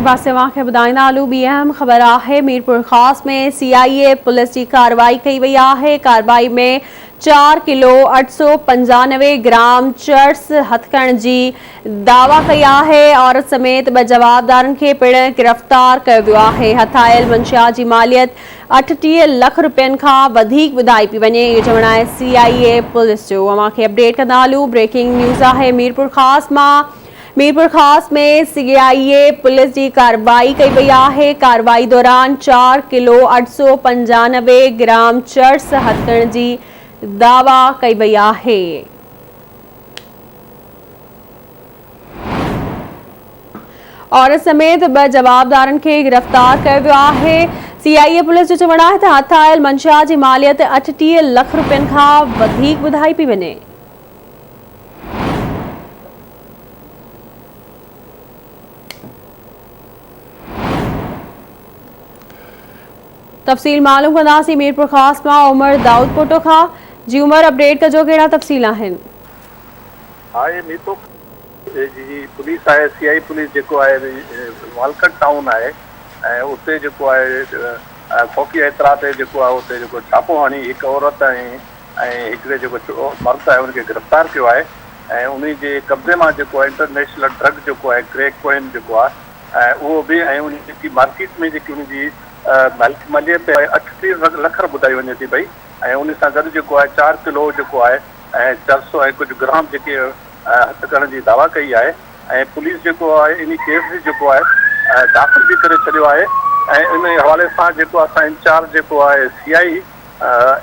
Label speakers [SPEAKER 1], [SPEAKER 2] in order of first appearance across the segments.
[SPEAKER 1] पासे वाक़े ॿुधाईंदा हलूं। ॿी अहम ख़बर आहे मीरपुर ख़ास में CIA पुलिस की कार्रवाई कई वई आहे। कार्रवाई में 4 किलो 895 ग्राम चर्स हथकरण जी दावा कई आहे। औरत समेत 2 जवाबदारनि खे पिण गिरफ़्तार कयो वियो आहे। हथायल मंशिया जी मालियत 38 लख रुपयनि खां वधीक ॿुधाई पई वञे। इहो चवणु आहे CIA पुलिस जो। अव्हांखे अपडेट कंदा हलूं। ब्रेकिंग न्यूज़ आहे मीरपुर ख़ास मां। मीरपुर ख़ास में CIA पुलिस की कार्रवाई कई वई आहे। कार्रवाई दौरान 4 किलो 895 ग्राम चर्स हथकरण जी दावा कई वई आहे। औरत समेत 2 जवाबदारनि खे गिरफ़्तार कयो वियो आहे। CIA पुलिस जो चवणु आहे त हथायल मंशिया जी मालियत 38 लख रुपयनि खां वधीक ॿुधाई पई वञे। तफ़सील मालूम कंदासीं मीरपुर ख़ास मां उमर दाऊद पोटो खां। जी उमर, अपडेट कजो कहिड़ा तफ़सील आहिनि।
[SPEAKER 2] हाय मीतो जी पुलिस आहे CI पुलिस जेको आहे वालकट टाउन आहे ऐं उते जेको आहे फ़ौकी एतरा ते जेको आहे उते जेको छापो हणी हिकु औरत ऐं हिकिड़े जेको मर्द आहे उनखे गिरफ़्तार कयो आहे ऐं उन जे कब्ज़े मां जेको आहे इंटरनेशनल ड्रग जेको आहे क्रैक कॉइन जेको आहे उहो बि ऐं उन जेकी मार्केट में जेकी उनजी मालियत 38 लख ॿुधाई वञे थी पई ऐं उन सां गॾु जेको आहे 4 किलो जेको आहे ऐं 400 ऐं कुझु ग्राम जेके हथ करण जी दावा कई आहे ऐं पुलिस जेको आहे इन केस जेको आहे दाख़िल बि करे छॾियो आहे ऐं इन हवाले सां जेको असां इंचार्ज जेको आहे CI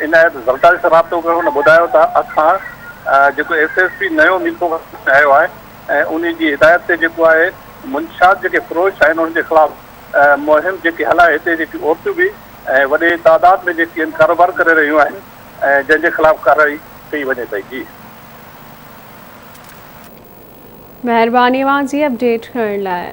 [SPEAKER 2] इनायत ज़रदारी सां राब्तो कयो। हुन ॿुधायो त असां जेको SSP नयो मीरपुर आयो आहे ऐं उन जी हिदायत ते जेको आहे मुंशात जेके फ़रोश आहिनि उनजे ख़िलाफ़ मुहिम जेकी हलाए हिते जेकी औरतूं बि ऐं वॾे तादाद में जेकी आहिनि कारोबार करे रहियूं आहिनि ऐं जंहिंजे ख़िलाफ़ कार्रवाई कई वञे पई। जी
[SPEAKER 1] महिरबानी अव्हां जी अपडेट करण लाइ।